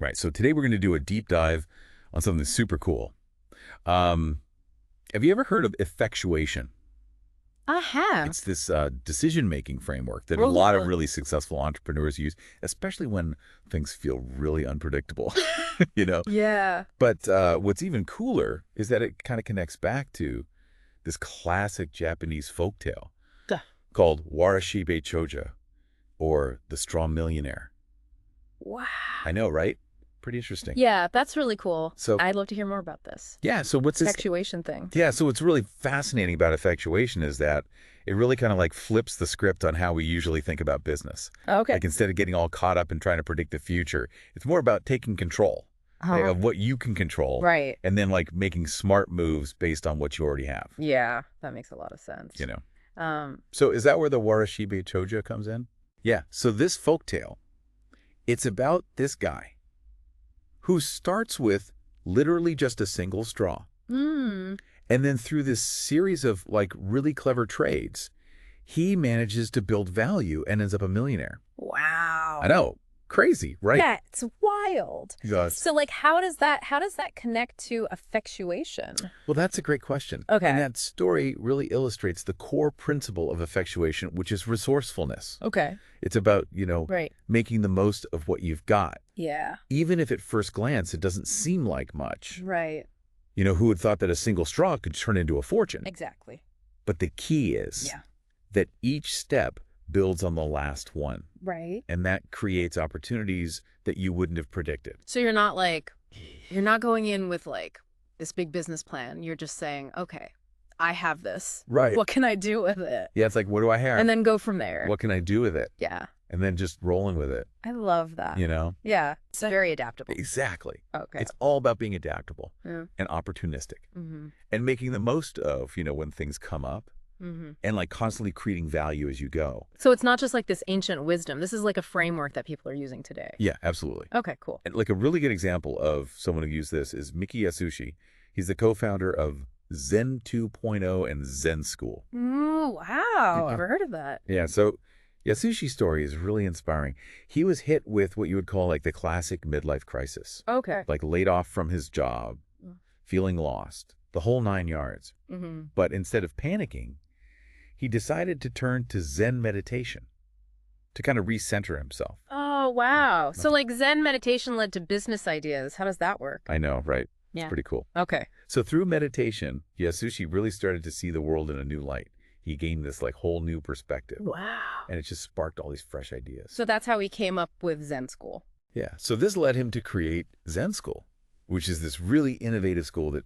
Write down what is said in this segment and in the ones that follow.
Right. So today we're going to do a deep dive on something super cool. Have you ever heard of effectuation? I have. It's this decision-making framework that a lot of really successful entrepreneurs use, especially when things feel really unpredictable, you know? Yeah. But what's even cooler is that it kind of connects back to this classic Japanese folktale Duh. called Warashibe Choja, or The Straw Millionaire. Wow. I know, right? Pretty interesting. Yeah, that's really cool. So I'd love to hear more about this. yeah, so what's this? Effectuation thing. Yeah, so what's really fascinating about effectuation is that it really kind of like flips the script on how we usually think about business. Okay. Like instead of getting all caught up in trying to predict the future, it's more about taking control of what you can control. Right. And then like making smart moves based on what you already have. Yeah, that makes a lot of sense. You know. So is that where the Warashibe Choja comes in? Yeah. So this folktale, it's about this guy who starts with literally just a single straw. Mm. And then through this series of like really clever trades, he manages to build value and ends up a millionaire. Wow. I know. Crazy, right? Yeah, it's wild. Yes. So like how does that connect to effectuation? Well, that's a great question. Okay. And that story really illustrates the core principle of effectuation, which is resourcefulness. Okay. It's about, Right. making the most of what you've got. Yeah. Even if at first glance it doesn't seem like much. Right. Who would thought that a single straw could turn into a fortune? Exactly. But the key is that each step builds on the last one. Right. And that creates opportunities that you wouldn't have predicted. So you're not going in with like this big business plan. You're just saying, okay, I have this. Right. What can I do with it? Yeah, it's like, what do I have? And then go from there. What can I do with it? Yeah. And then just rolling with it. I love that. Yeah. It's very adaptable. Exactly. Okay. It's all about being adaptable Yeah. and opportunistic Mm-hmm. and making the most of, when things come up and like constantly creating value as you go. So it's not just like this ancient wisdom. This is like a framework that people are using today. Yeah, absolutely. Okay, cool. And like a really good example of someone who used this is Miki Yasushi. He's the co-founder of Zen 2.0 and Zenschool. Ooh, wow. Never heard of that. Yeah, so Yasushi's story is really inspiring. He was hit with what you would call like the classic midlife crisis. Okay. Like laid off from his job, feeling lost, the whole 9 yards. Mm-hmm. But instead of panicking, he decided to turn to Zen meditation to kind of recenter himself. Oh, wow. So like Zen meditation led to business ideas. How does that work? I know, right? Yeah. It's pretty cool. Okay. So through meditation, Yasushi really started to see the world in a new light. He gained this like whole new perspective. Wow. And it just sparked all these fresh ideas. So that's how he came up with Zen School. Yeah. So this led him to create Zenschool, which is this really innovative school that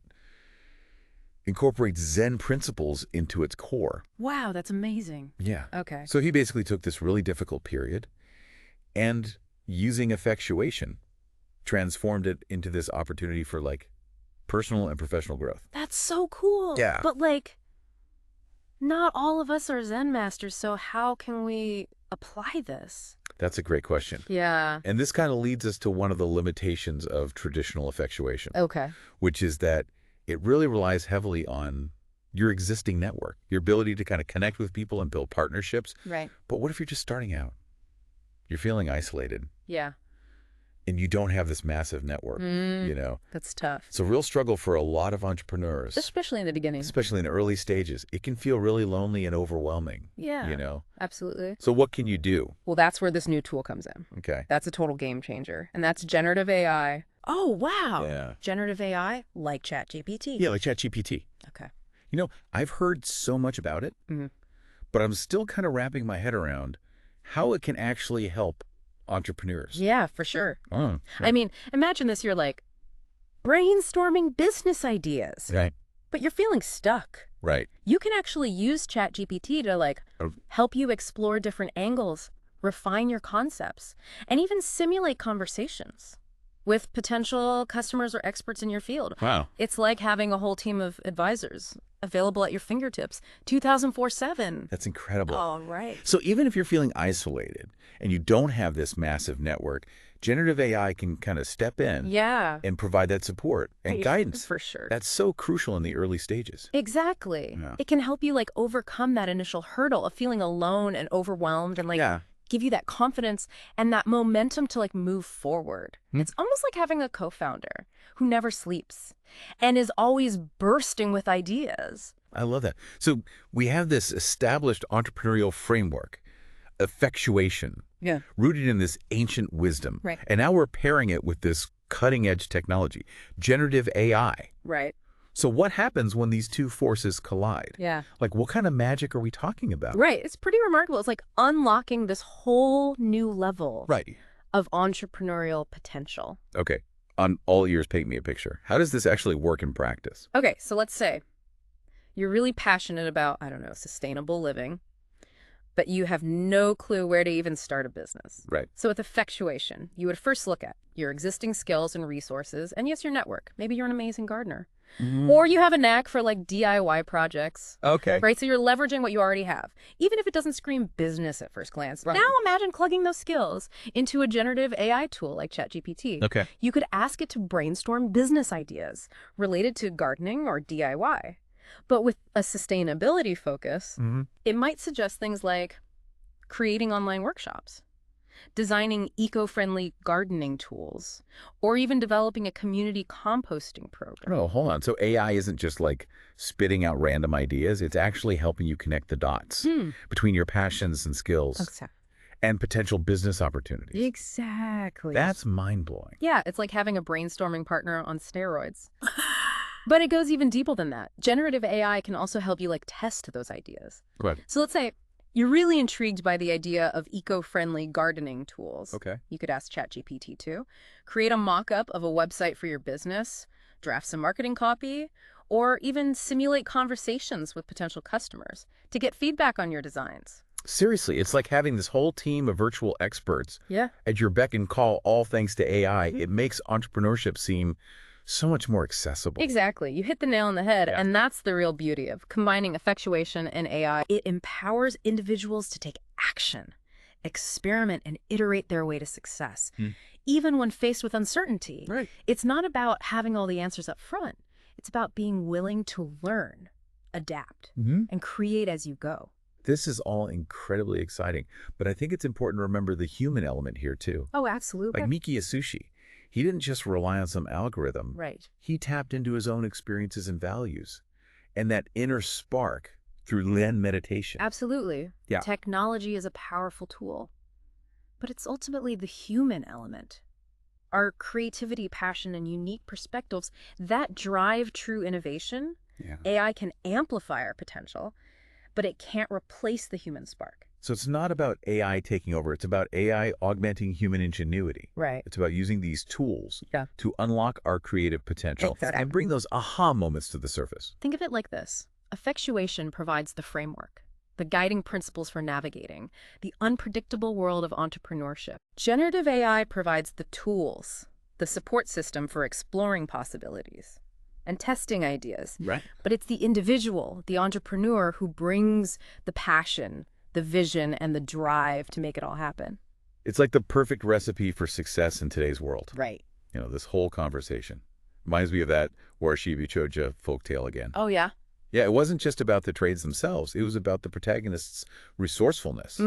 incorporates Zen principles into its core. Wow, that's amazing. Yeah. Okay. So he basically took this really difficult period and using effectuation, transformed it into this opportunity for like personal and professional growth. That's so cool. Yeah. But like, not all of us are Zen masters, so how can we apply this? That's a great question. Yeah. And this kind of leads us to one of the limitations of traditional effectuation. Okay. Which is that it really relies heavily on your existing network, your ability to kind of connect with people and build partnerships. Right. But what if you're just starting out? You're feeling isolated. Yeah. And you don't have this massive network, That's tough. It's a real struggle for a lot of entrepreneurs. Especially in the beginning. Especially in the early stages. It can feel really lonely and overwhelming. Yeah. Absolutely. So what can you do? Well, that's where this new tool comes in. Okay. That's a total game changer. And that's generative AI. Oh, wow. Yeah. Generative AI like ChatGPT. Yeah, like ChatGPT. Okay. I've heard so much about it, but I'm still kind of wrapping my head around how it can actually help entrepreneurs. Yeah, for sure. Oh, yeah. I mean, imagine this. You're like brainstorming business ideas, Right. but you're feeling stuck. Right. You can actually use ChatGPT to like help you explore different angles, refine your concepts, and even simulate conversations with potential customers or experts in your field. Wow. It's like having a whole team of advisors available at your fingertips 2004/7. That's incredible. All right. So even if you're feeling isolated and you don't have this massive network, generative AI can kind of step in Yeah. and provide that support and guidance. For sure. That's so crucial in the early stages. Exactly. Yeah. It can help you like overcome that initial hurdle of feeling alone and overwhelmed and like give you that confidence and that momentum to like move forward. It's almost like having a co-founder who never sleeps and is always bursting with ideas. I love that. So we have this established entrepreneurial framework, effectuation, rooted in this ancient wisdom. Right. And now we're pairing it with this cutting-edge technology, generative AI. Right. So what happens when these two forces collide? Yeah. Like, what kind of magic are we talking about? Right. It's pretty remarkable. It's like unlocking this whole new level Right. of entrepreneurial potential. Okay. On all ears, paint me a picture. How does this actually work in practice? Okay, so let's say you're really passionate about, I don't know, sustainable living, but you have no clue where to even start a business. Right. So with Effectuation, you would first look at your existing skills and resources, and yes, your network. Maybe you're an amazing gardener. Or you have a knack for like DIY projects. Okay. Right? So you're leveraging what you already have, even if it doesn't scream business at first glance. Right. Now imagine plugging those skills into a generative AI tool like ChatGPT. Okay. You could ask it to brainstorm business ideas related to gardening or DIY. But with a sustainability focus, it might suggest things like creating online workshops, designing eco-friendly gardening tools, or even developing a community composting program. Oh, hold on. So AI isn't just like spitting out random ideas. It's actually helping you connect the dots between your passions and skills and potential business opportunities. Exactly. That's mind-blowing. Yeah, it's like having a brainstorming partner on steroids. But it goes even deeper than that. Generative AI can also help you like test those ideas. Right. So let's say you're really intrigued by the idea of eco-friendly gardening tools. Okay. You could ask ChatGPT to create a mock-up of a website for your business, draft some marketing copy, or even simulate conversations with potential customers to get feedback on your designs. Seriously, it's like having this whole team of virtual experts at your beck and call, all thanks to AI. It makes entrepreneurship seem so much more accessible. Exactly. You hit the nail on the head, and that's the real beauty of combining Effectuation and AI. It empowers individuals to take action, experiment, and iterate their way to success, even when faced with uncertainty. Right. It's not about having all the answers up front. It's about being willing to learn, adapt, and create as you go. This is all incredibly exciting, but I think it's important to remember the human element here too. Oh, absolutely. Like Miki Isushi, he didn't just rely on some algorithm. Right. He tapped into his own experiences and values and that inner spark through Zen meditation. Absolutely. Yeah. Technology is a powerful tool, but it's ultimately the human element. Our creativity, passion, and unique perspectives that drive true innovation. AI can amplify our potential, but it can't replace the human spark. So it's not about AI taking over. It's about AI augmenting human ingenuity. Right. It's about using these tools to unlock our creative potential and bring those aha moments to the surface. Think of it like this. Effectuation provides the framework, the guiding principles for navigating the unpredictable world of entrepreneurship. Generative AI provides the tools, the support system for exploring possibilities and testing ideas. Right. But it's the individual, the entrepreneur, who brings the passion, the vision, and the drive to make it all happen. It's like the perfect recipe for success in today's world. Right. You know, this whole conversation reminds me of that Warashibi Choja folktale again. Oh, yeah? Yeah, it wasn't just about the trades themselves. It was about the protagonist's resourcefulness,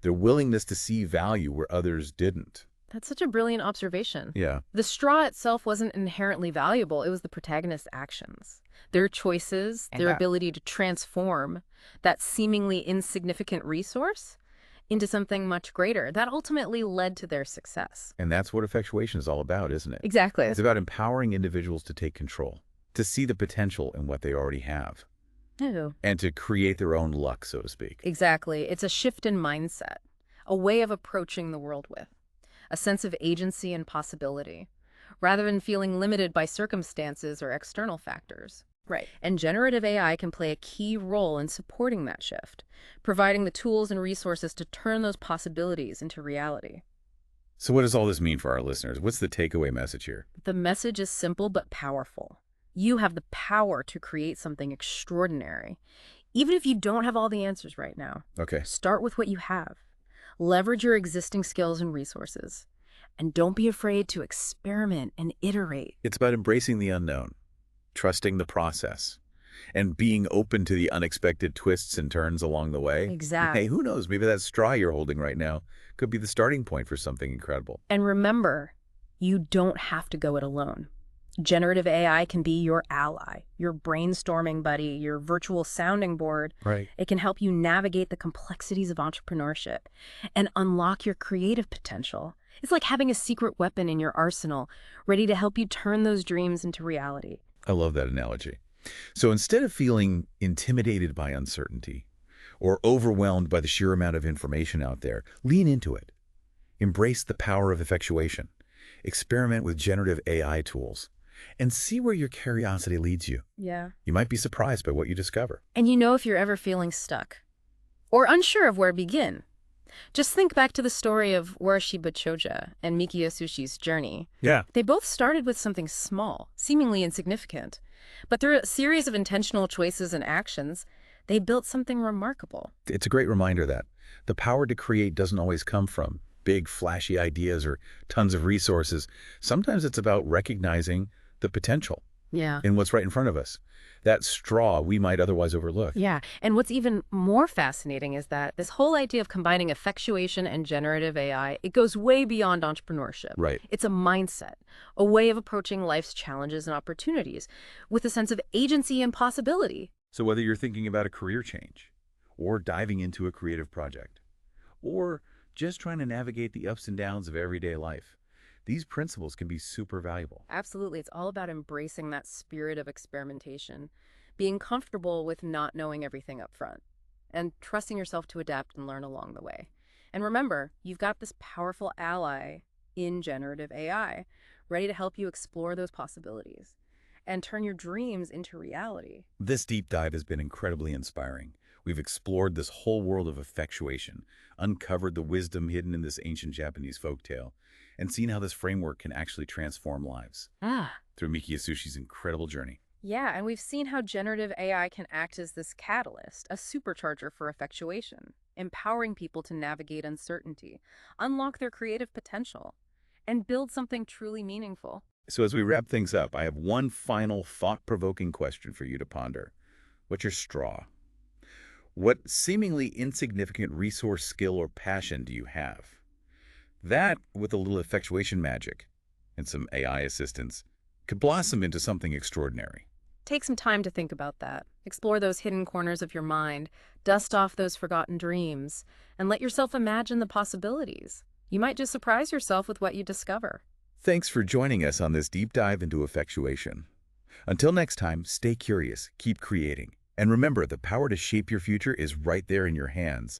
their willingness to see value where others didn't. That's such a brilliant observation. Yeah. The straw itself wasn't inherently valuable. It was the protagonist's actions, their choices, their ability to transform that seemingly insignificant resource into something much greater. That ultimately led to their success. And that's what effectuation is all about, isn't it? Exactly. It's about empowering individuals to take control, to see the potential in what they already have, and to create their own luck, so to speak. Exactly. It's a shift in mindset, a way of approaching the world with a sense of agency and possibility, rather than feeling limited by circumstances or external factors. Right. And generative AI can play a key role in supporting that shift, providing the tools and resources to turn those possibilities into reality. So what does all this mean for our listeners? What's the takeaway message here? The message is simple but powerful. You have the power to create something extraordinary, even if you don't have all the answers right now. Okay. Start with what you have. Leverage your existing skills and resources. And don't be afraid to experiment and iterate. It's about embracing the unknown, trusting the process, and being open to the unexpected twists and turns along the way. Exactly. Hey, who knows? Maybe that straw you're holding right now could be the starting point for something incredible. And remember, you don't have to go it alone. Generative AI can be your ally, your brainstorming buddy, your virtual sounding board. Right. It can help you navigate the complexities of entrepreneurship and unlock your creative potential. It's like having a secret weapon in your arsenal, ready to help you turn those dreams into reality. I love that analogy. So instead of feeling intimidated by uncertainty or overwhelmed by the sheer amount of information out there, lean into it. Embrace the power of effectuation. Experiment with generative AI tools and see where your curiosity leads you. Yeah. You might be surprised by what you discover. And if you're ever feeling stuck or unsure of where to begin, just think back to the story of Warashiba Choja and Miki Yasushi's journey. Yeah. They both started with something small, seemingly insignificant, but through a series of intentional choices and actions, they built something remarkable. It's a great reminder that the power to create doesn't always come from big, flashy ideas or tons of resources. Sometimes it's about recognizing the potential in what's right in front of us. That straw we might otherwise overlook. Yeah, and what's even more fascinating is that this whole idea of combining effectuation and generative AI, it goes way beyond entrepreneurship. Right. It's a mindset, a way of approaching life's challenges and opportunities with a sense of agency and possibility. So whether you're thinking about a career change or diving into a creative project or just trying to navigate the ups and downs of everyday life, these principles can be super valuable. Absolutely. It's all about embracing that spirit of experimentation, being comfortable with not knowing everything up front, and trusting yourself to adapt and learn along the way. And remember, you've got this powerful ally in generative AI, ready to help you explore those possibilities and turn your dreams into reality. This deep dive has been incredibly inspiring. We've explored this whole world of effectuation, uncovered the wisdom hidden in this ancient Japanese folktale, and seen how this framework can actually transform lives through Miki Yassushi's incredible journey. Yeah, and we've seen how generative AI can act as this catalyst, a supercharger for effectuation, empowering people to navigate uncertainty, unlock their creative potential, and build something truly meaningful. So as we wrap things up, I have one final thought-provoking question for you to ponder. What's your straw? What seemingly insignificant resource, skill, or passion do you have? That, with a little effectuation magic and some AI assistance, could blossom into something extraordinary. Take some time to think about that. Explore those hidden corners of your mind, dust off those forgotten dreams, and let yourself imagine the possibilities. You might just surprise yourself with what you discover. Thanks for joining us on this deep dive into effectuation. Until next time, stay curious, keep creating, and remember, the power to shape your future is right there in your hands.